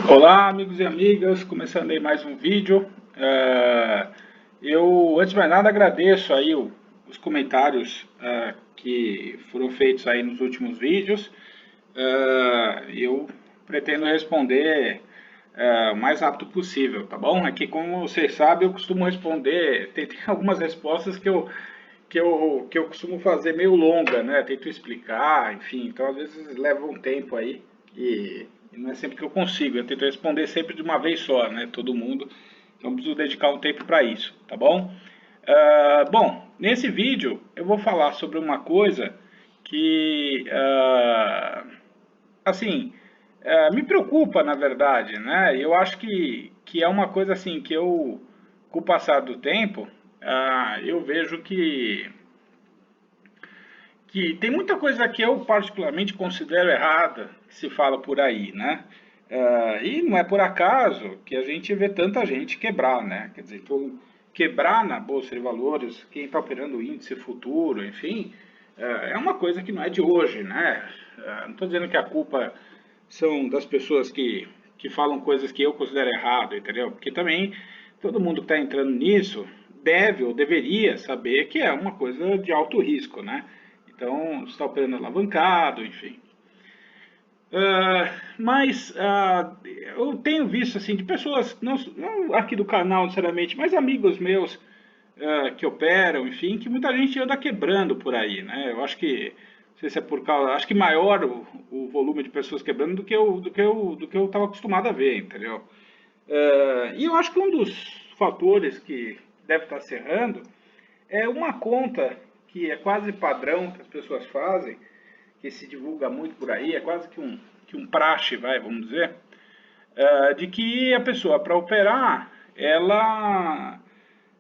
Olá, amigos e amigas, começando aí mais um vídeo. Eu, antes de mais nada, agradeço aí os comentários que foram feitos aí nos últimos vídeos. Eu pretendo responder o mais rápido possível, tá bom? Aqui, como vocês sabem, eu costumo responder, tem algumas respostas que eu costumo fazer meio longa, né? Tento explicar, enfim, então às vezes leva um tempo aí e não é sempre que eu consigo. Eu tento responder sempre de uma vez só, né? Todo mundo. Então eu preciso dedicar um tempo para isso, tá bom? Bom, nesse vídeo eu vou falar sobre uma coisa que, assim, me preocupa, na verdade, né? Eu acho que é uma coisa assim que eu, com o passar do tempo, eu vejo que tem muita coisa que eu particularmente considero errada que se fala por aí, né? E não é por acaso que a gente vê tanta gente quebrar, né? Quer dizer, quebrar na Bolsa de Valores, quem está operando o índice futuro, enfim, é uma coisa que não é de hoje, né? Não estou dizendo que a culpa são das pessoas que falam coisas que eu considero errado, entendeu? Porque também todo mundo que está entrando nisso deve ou deveria saber que é uma coisa de alto risco, né? Então, está operando alavancado, enfim. Eu tenho visto assim de pessoas, não aqui do canal necessariamente, mas amigos meus que operam, enfim, que muita gente anda quebrando por aí, né? Eu acho que, não sei se é por causa, acho que maior o volume de pessoas quebrando do que eu estava acostumado a ver, entendeu? E eu acho que um dos fatores que deve estar cerrando é uma conta que é quase padrão que as pessoas fazem, que se divulga muito por aí, é quase que um praxe, vamos dizer, de que a pessoa, para operar, ela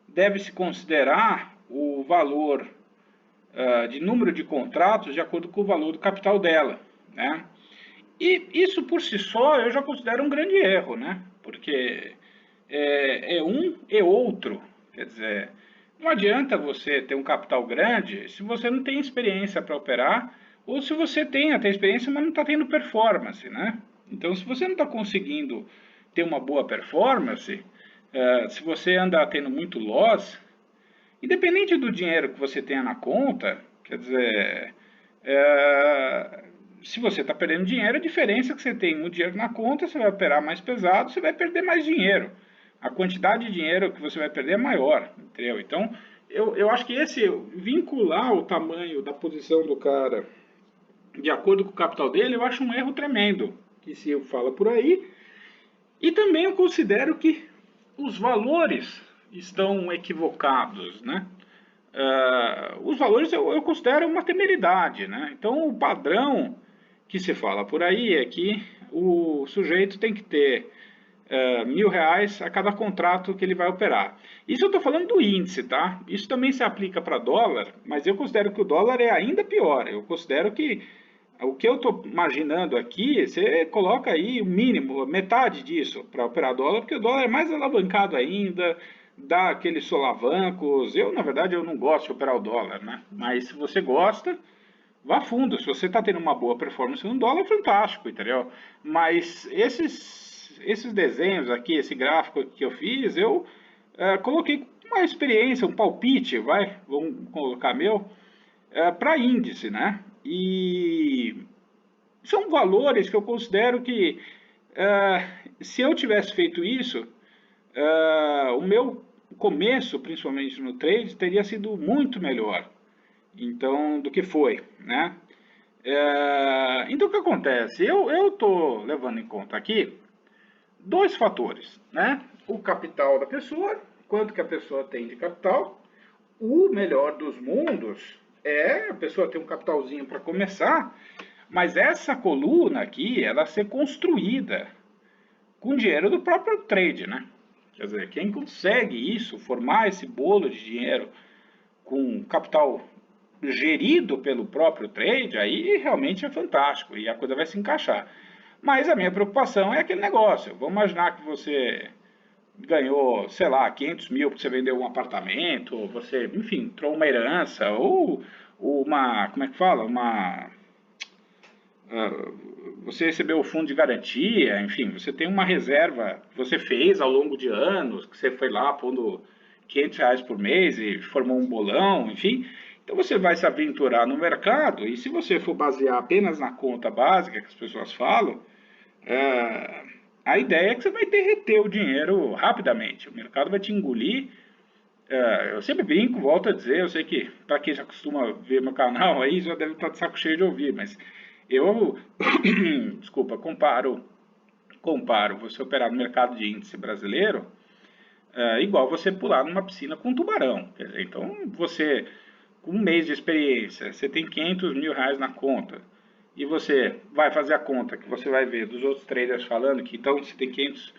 deve se considerar o valor de número de contratos de acordo com o valor do capital dela, né? E isso por si só eu já considero um grande erro, né? Porque é um e outro. Quer dizer, não adianta você ter um capital grande se você não tem experiência para operar, ou se você tem até experiência, mas não está tendo performance, né? Então, se você não está conseguindo ter uma boa performance, se você anda tendo muito loss, independente do dinheiro que você tenha na conta, quer dizer, é, se você está perdendo dinheiro, a diferença é que você tem muito dinheiro na conta, você vai operar mais pesado, você vai perder mais dinheiro. A quantidade de dinheiro que você vai perder é maior, entendeu? Então, eu acho que esse vincular o tamanho da posição do cara de acordo com o capital dele, eu acho um erro tremendo, que se fala por aí. E também eu considero que os valores estão equivocados, né? Os valores eu considero uma temeridade, né? Então, o padrão que se fala por aí é que o sujeito tem que ter R$ 1.000 a cada contrato que ele vai operar. Isso eu estou falando do índice, tá? Isso também se aplica para dólar, mas eu considero que o dólar é ainda pior. Eu considero que o que eu estou imaginando aqui, você coloca aí o mínimo, metade disso para operar dólar, porque o dólar é mais alavancado ainda, dá aqueles solavancos. Eu, na verdade, eu não gosto de operar o dólar, né? Mas se você gosta, vá fundo. Se você está tendo uma boa performance no dólar, fantástico, entendeu? Mas esses desenhos aqui, esse gráfico que eu fiz, eu coloquei uma experiência, um palpite, vamos colocar meu, para índice, né? E são valores que eu considero que, se eu tivesse feito isso, o meu começo, principalmente no trade, teria sido muito melhor, então, do que foi, né? Então, o que acontece? Eu estou levando em conta aqui dois fatores, né? O capital da pessoa, quanto que a pessoa tem de capital. O melhor dos mundos é a pessoa ter um capitalzinho para começar, mas essa coluna aqui, ela ser construída com dinheiro do próprio trade, né? Quer dizer, quem consegue isso, formar esse bolo de dinheiro com capital gerido pelo próprio trade, aí realmente é fantástico e a coisa vai se encaixar. Mas a minha preocupação é aquele negócio. Vamos imaginar que você ganhou, sei lá, 500 mil porque você vendeu um apartamento, você, enfim, entrou uma herança, ou uma, como é que fala? você recebeu o fundo de garantia, enfim, você tem uma reserva que você fez ao longo de anos, que você foi lá pondo R$ 500 por mês e formou um bolão, enfim. Então você vai se aventurar no mercado e se você for basear apenas na conta básica que as pessoas falam, é, a ideia é que você vai derreter o dinheiro rapidamente. O mercado vai te engolir. Eu sempre brinco, volto a dizer, eu sei que para quem já costuma ver meu canal aí já deve estar de saco cheio de ouvir, mas eu, desculpa, comparo você operar no mercado de índice brasileiro igual você pular numa piscina com um tubarão. Quer dizer, então você, com um mês de experiência, você tem R$ 500 mil na conta e você vai fazer a conta que você vai ver dos outros traders falando que então você tem R$ 500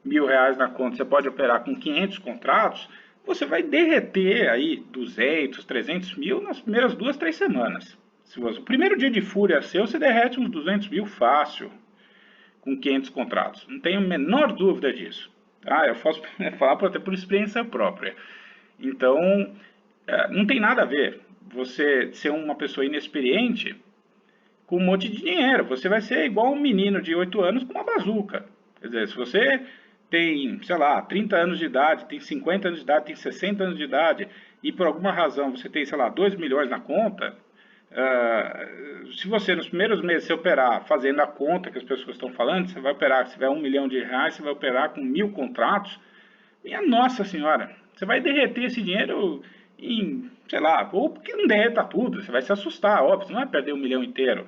mil na conta, você pode operar com 500 contratos, você vai derreter aí 200, 300 mil nas primeiras 2, 3 semanas. Se você, o primeiro dia de fúria seu, você derrete uns 200 mil fácil, com 500 contratos. Não tenho a menor dúvida disso. Tá? Eu posso falar até por experiência própria. Então, não tem nada a ver você ser uma pessoa inexperiente com um monte de dinheiro. Você vai ser igual um menino de 8 anos com uma bazuca. Quer dizer, se você tem, sei lá, 30 anos de idade, tem 50 anos de idade, tem 60 anos de idade, e por alguma razão você tem, sei lá, 2 milhões na conta, se você nos primeiros meses você operar fazendo a conta que as pessoas estão falando, você vai operar, se tiver R$ 1 milhão, você vai operar com 1.000 contratos, minha nossa senhora, você vai derreter esse dinheiro em, sei lá, ou porque não derreta tudo, você vai se assustar, óbvio, você não vai perder 1 milhão inteiro,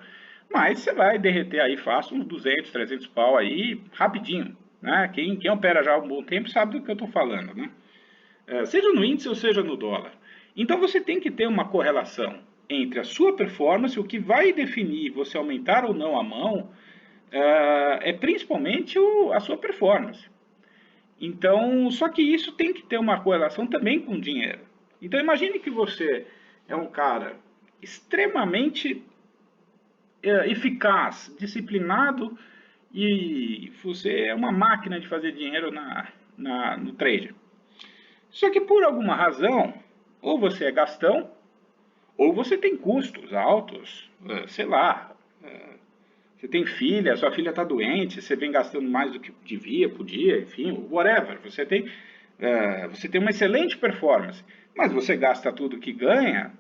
mas você vai derreter aí fácil uns 200, 300 pau aí, rapidinho, né? Quem opera já há um bom tempo sabe do que eu estou falando, né? Seja no índice ou seja no dólar. Então você tem que ter uma correlação entre a sua performance, o que vai definir você aumentar ou não a mão, é principalmente a sua performance. Então, só que isso tem que ter uma correlação também com o dinheiro. Então imagine que você é um cara extremamente eficaz, disciplinado e você é uma máquina de fazer dinheiro no trade. Só que por alguma razão, ou você é gastão, ou você tem custos altos, sei lá, você tem filha, sua filha está doente, você vem gastando mais do que devia, podia, enfim, whatever. Você tem uma excelente performance, mas você gasta tudo que ganha,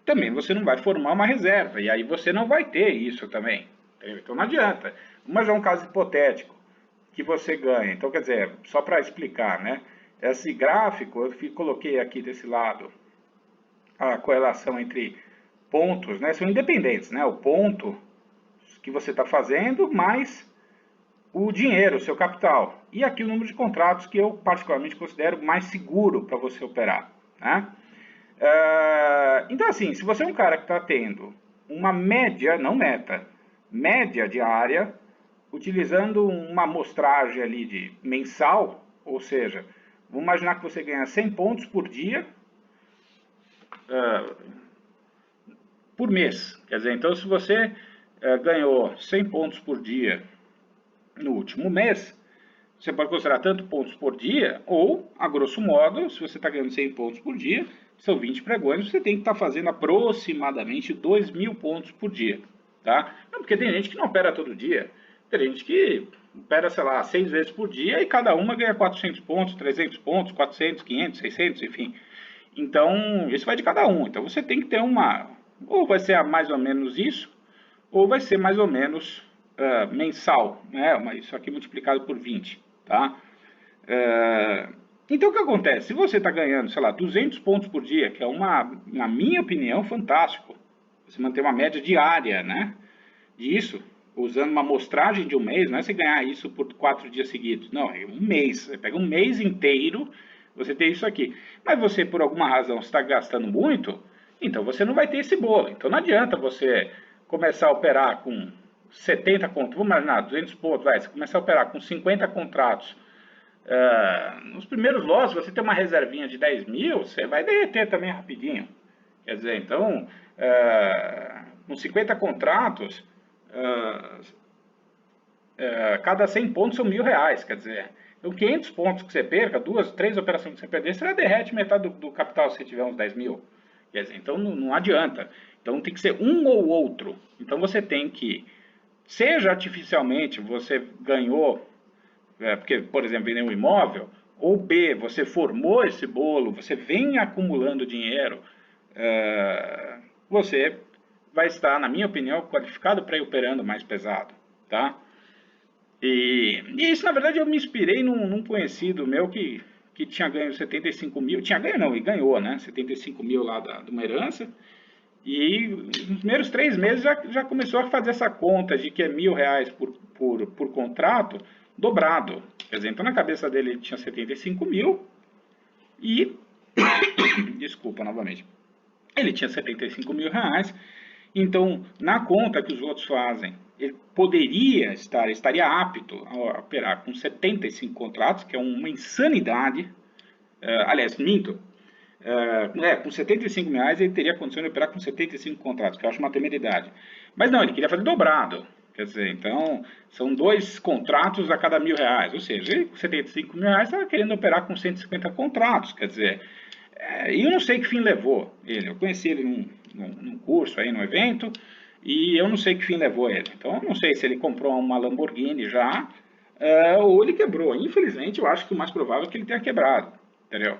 também você não vai formar uma reserva, e aí você não vai ter isso também. Então não adianta. Mas é um caso hipotético que você ganha. Então, quer dizer, só para explicar, né? Esse gráfico, eu coloquei aqui desse lado a correlação entre pontos, né? São independentes, né? O ponto que você está fazendo mais o dinheiro, o seu capital. E aqui o número de contratos que eu particularmente considero mais seguro para você operar, né? Então, assim, se você é um cara que está tendo uma média, não meta, média diária, utilizando uma amostragem ali de mensal, ou seja, vamos imaginar que você ganha 100 pontos por dia, por mês. Quer dizer, então se você ganhou 100 pontos por dia no último mês, você pode considerar tanto pontos por dia, ou, a grosso modo, se você está ganhando 100 pontos por dia, são 20 pregões, você tem que estar fazendo aproximadamente 2.000 pontos por dia, tá? Não, porque tem gente que não opera todo dia, tem gente que opera, sei lá, 6 vezes por dia e cada uma ganha 400 pontos, 300 pontos, 400, 500, 600, enfim. Então, isso vai de cada um. Então, você tem que ter ou vai ser mais ou menos isso, ou vai ser mais ou menos mensal, né? Isso aqui multiplicado por 20, tá? Então, o que acontece? Se você está ganhando, sei lá, 200 pontos por dia, que é na minha opinião, fantástico. Você manter uma média diária, né? Disso, usando uma amostragem de um mês, não é você ganhar isso por 4 dias seguidos. Não, é um mês. Você pega um mês inteiro, você tem isso aqui. Mas você, por alguma razão, está gastando muito, então você não vai ter esse bolo. Então não adianta você começar a operar com 70 contratos, vamos imaginar, 200 pontos, vai, você começar a operar com 50 contratos, nos primeiros lotes, você tem uma reservinha de 10 mil, você vai derreter também rapidinho. Quer dizer, então, com 50 contratos, cada 100 pontos são R$ 1.000, quer dizer, então 500 pontos que você perca, 2, 3 operações que você perder, você já derrete metade do capital se você tiver uns 10 mil. Quer dizer, então não adianta. Então tem que ser um ou outro. Então você tem que seja artificialmente você ganhou, porque, por exemplo, vendeu um imóvel, ou B, você formou esse bolo, você vem acumulando dinheiro, você vai estar, na minha opinião, qualificado para ir operando mais pesado, tá? E isso, na verdade, eu me inspirei num conhecido meu que tinha ganho 75 mil, tinha ganho não, e ganhou, né, 75 mil lá de uma herança, e nos primeiros 3 meses já começou a fazer essa conta de que é R$ 1.000 por contrato, dobrado. Quer dizer, então na cabeça dele ele tinha 75 mil e, desculpa novamente, ele tinha 75 mil reais, então na conta que os outros fazem, ele estaria apto a operar com 75 contratos, que é uma insanidade. Aliás, minto, com 75 mil reais ele teria condição de operar com 75 contratos, que eu acho uma temeridade. Mas não, ele queria fazer dobrado. Quer dizer, então, são 2 contratos a cada R$ 1.000. Ou seja, ele com 75 mil reais estava querendo operar com 150 contratos. Quer dizer, e eu não sei que fim levou ele. Eu conheci ele num curso aí, num evento, e eu não sei que fim levou ele. Então, eu não sei se ele comprou uma Lamborghini já, ou ele quebrou. Infelizmente, eu acho que o mais provável é que ele tenha quebrado. Entendeu?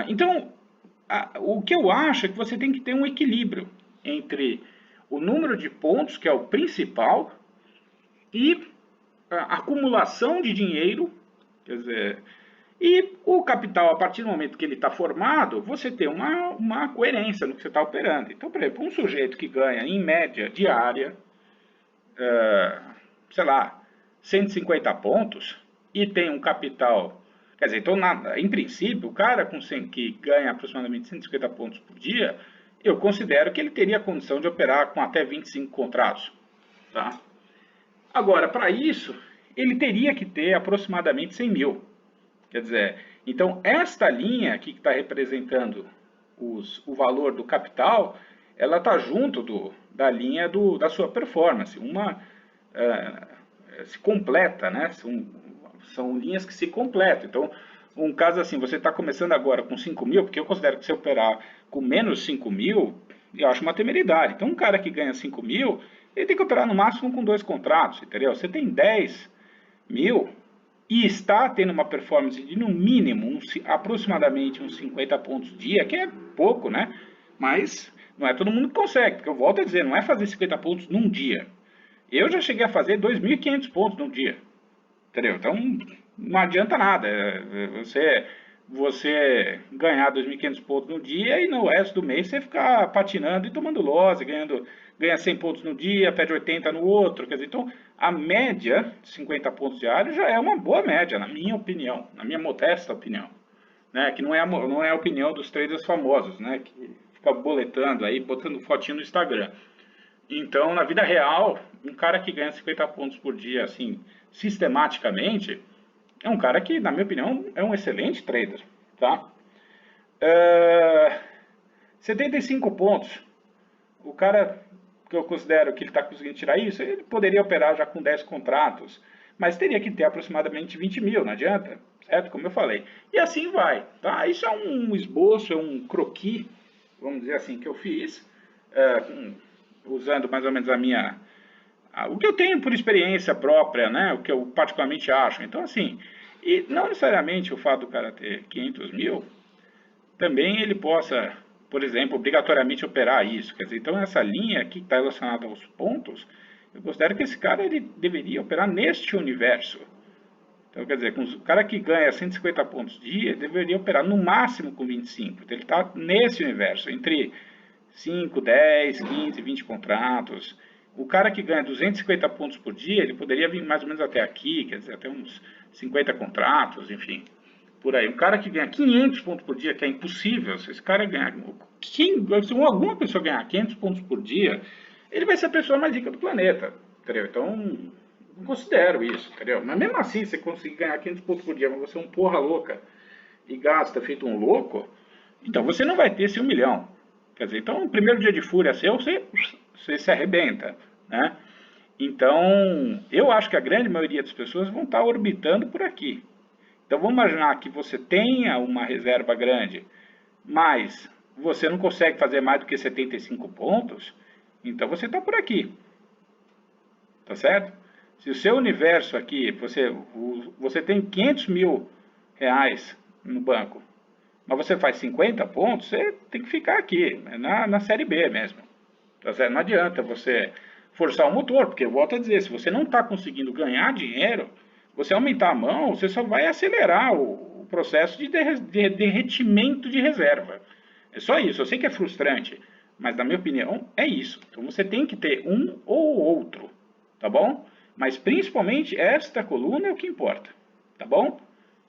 Então, o que eu acho é que você tem que ter um equilíbrio entre o número de pontos, que é o principal, e a acumulação de dinheiro, quer dizer, e o capital, a partir do momento que ele está formado, você tem uma coerência no que você está operando. Então, por exemplo, um sujeito que ganha, em média, diária, sei lá, 150 pontos, e tem um capital. Quer dizer, então, em princípio, o cara que ganha aproximadamente 150 pontos por dia, eu considero que ele teria condição de operar com até 25 contratos. Tá? Agora, para isso, ele teria que ter aproximadamente 100 mil. Quer dizer, então, esta linha aqui que está representando o valor do capital, ela está junto da linha da sua performance. Uma se completa, né? São linhas que se completam. Então, um caso assim, você está começando agora com 5 mil, porque eu considero que se operar com menos 5 mil, eu acho uma temeridade. Então, um cara que ganha 5 mil, ele tem que operar no máximo com 2 contratos, entendeu? Você tem 10 mil e está tendo uma performance de, no mínimo, aproximadamente uns 50 pontos dia, que é pouco, né? Mas não é todo mundo que consegue, porque eu volto a dizer, não é fazer 50 pontos num dia. Eu já cheguei a fazer 2.500 pontos num dia. Entendeu? Então, não adianta nada. Você ganhar 2.500 pontos no dia e no resto do mês você ficar patinando e tomando loss, ganha 100 pontos no dia, perde 80 no outro. Quer dizer, então, a média de 50 pontos diários já é uma boa média, na minha opinião, na minha modesta opinião. Né? Que não é a opinião dos traders famosos, né? Que fica boletando aí, botando fotinho no Instagram. Então, na vida real, um cara que ganha 50 pontos por dia, assim, sistematicamente, é um cara que, na minha opinião, é um excelente trader, tá? 75 pontos. O cara que eu considero que ele está conseguindo tirar isso, ele poderia operar já com 10 contratos, mas teria que ter aproximadamente 20 mil, não adianta, certo? Como eu falei. E assim vai, tá? Isso é um esboço, é um croquis, vamos dizer assim, que eu fiz, usando mais ou menos o que eu tenho por experiência própria, né? O que eu particularmente acho. Então, assim, e não necessariamente o fato do cara ter 500 mil, também ele possa, por exemplo, obrigatoriamente operar isso. Quer dizer, então essa linha aqui que está relacionada aos pontos, eu considero que esse cara ele deveria operar neste universo. Então, quer dizer, o cara que ganha 150 pontos dia deveria operar no máximo com 25. Então, ele está nesse universo, entre 5, 10, 15, 20 contratos. O cara que ganha 250 pontos por dia, ele poderia vir mais ou menos até aqui, quer dizer, até uns 50 contratos, enfim, por aí. Um cara que ganha 500 pontos por dia, que é impossível, se esse cara ganhar, se alguma pessoa ganhar 500 pontos por dia, ele vai ser a pessoa mais rica do planeta, entendeu? Então, não considero isso, entendeu? Mas mesmo assim, você conseguir ganhar 500 pontos por dia, mas você é um porra louca e gasta feito um louco, então você não vai ter esse 1 milhão. Quer dizer, então, o primeiro dia de fúria seu, você se arrebenta, né? Então, eu acho que a grande maioria das pessoas vão estar orbitando por aqui. Então, vamos imaginar que você tenha uma reserva grande, mas você não consegue fazer mais do que 75 pontos, então você está por aqui. tá certo? Se o seu universo aqui, você tem 500 mil reais no banco, mas você faz 50 pontos, você tem que ficar aqui, na série B mesmo. Tá certo? Não adianta você forçar o motor, porque eu volto a dizer, se você não está conseguindo ganhar dinheiro, você aumentar a mão, você só vai acelerar o processo de derretimento de reserva. É só isso. Eu sei que é frustrante, mas na minha opinião é isso. Então você tem que ter um ou outro, tá bom? Mas principalmente esta coluna é o que importa, tá bom?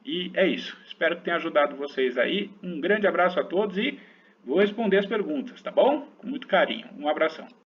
E é isso. Espero que tenha ajudado vocês aí. Um grande abraço a todos e vou responder as perguntas, tá bom? Com muito carinho. Um abração.